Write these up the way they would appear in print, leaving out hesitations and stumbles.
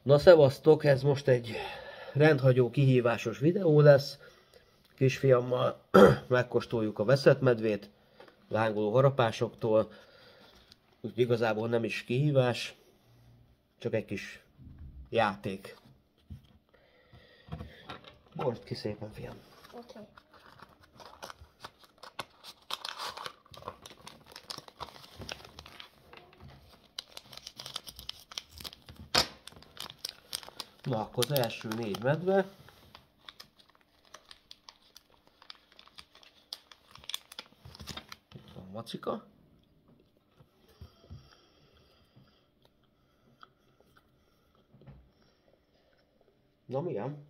Na szevasztok, ez most egy rendhagyó kihívásos videó lesz. Kisfiammal megkóstoljuk a veszett medvét, lángoló harapásoktól. Úgyhogy igazából nem is kihívás, csak egy kis játék. Borsd ki szépen, fiam. Oké. Na, akkor az első 4 medve. Itt van macika. Na milyen?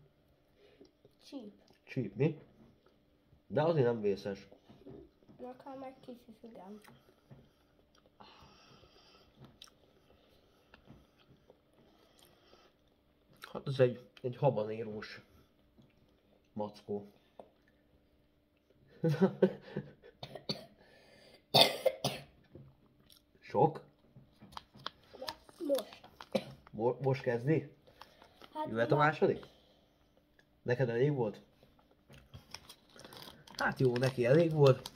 Csíp. Csíp, mi? De azért nem vészes. Nekem meg kicsit igen. Hát ez egy habanérós mackó. Sok? Most. Most kezdi? Hát Jöhet a második? Neked elég volt? Hát jó, neki elég volt.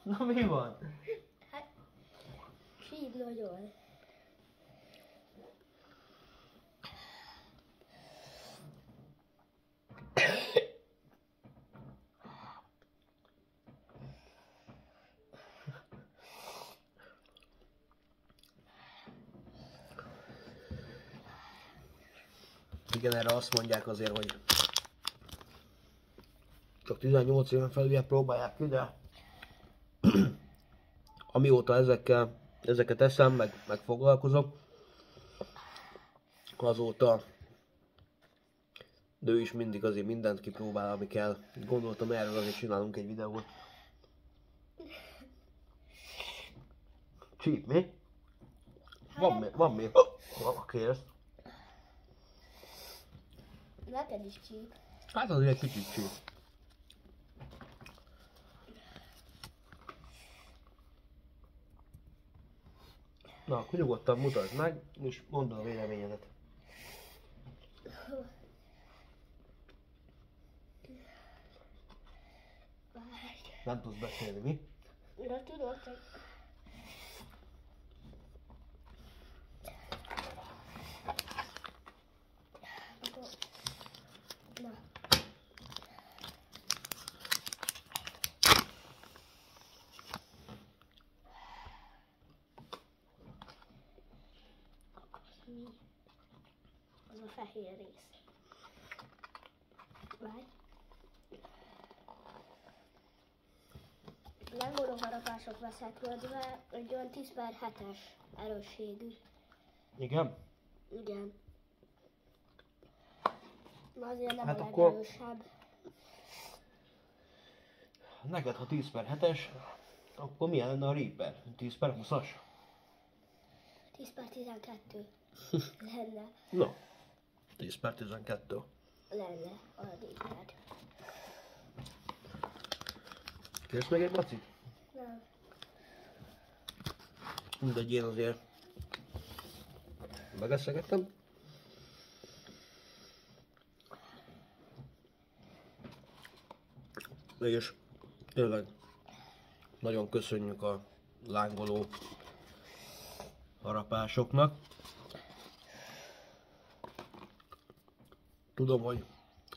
Na mi van? Hát, csíp nagyon. Igen, erre azt mondják azért, hogy csak 18 éven felüliek próbálják ki, de amióta ezeket eszem, meg foglalkozok, azóta de ő is mindig azért mindent kipróbál, ami kell. Gondoltam, erről azért csinálunk egy videót. Csíp, mi? Van még. Kérsz? Neked is csíp. Hát azért egy kicsit csíp. Na, akkor nyugodtan mutasd meg, és mondd a véleményedet. Nem tudsz beszélni, mi? De tudod, hogy... Na. Az a fehér rész. Várj. Lángoló harapások veszett medve egy olyan 10/7-es erősségű. Igen? Igen. De azért nem Hát a akkor- legerősebb. Neked, ha 10/7-es, akkor milyen lenne a Reaper? 10/20-as? 10/12 lenne. No. 10/12. Lenne a díját. Kérsz meg egy macit? Nem. Mindegy, én azért megeszegettem. És tényleg nagyon köszönjük a lángoló harapásoknak. Tudom, hogy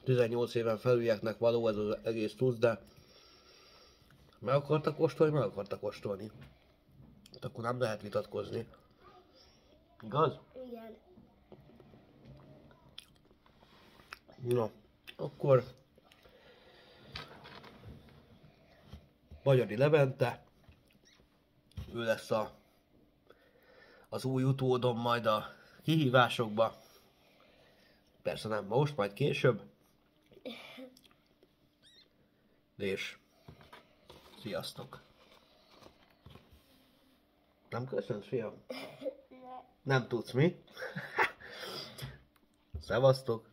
18 éven felülieknek való ez az egész tusz, de meg akartak kóstolni. Hát akkor nem lehet vitatkozni. Igaz? Igen. Na, akkor Magyari Levente, ő lesz az új utódom majd a kihívásokba. Persze nem most, majd később. És sziasztok! Nem köszönsz, fiam? Nem tudsz, mi? Szevasztok!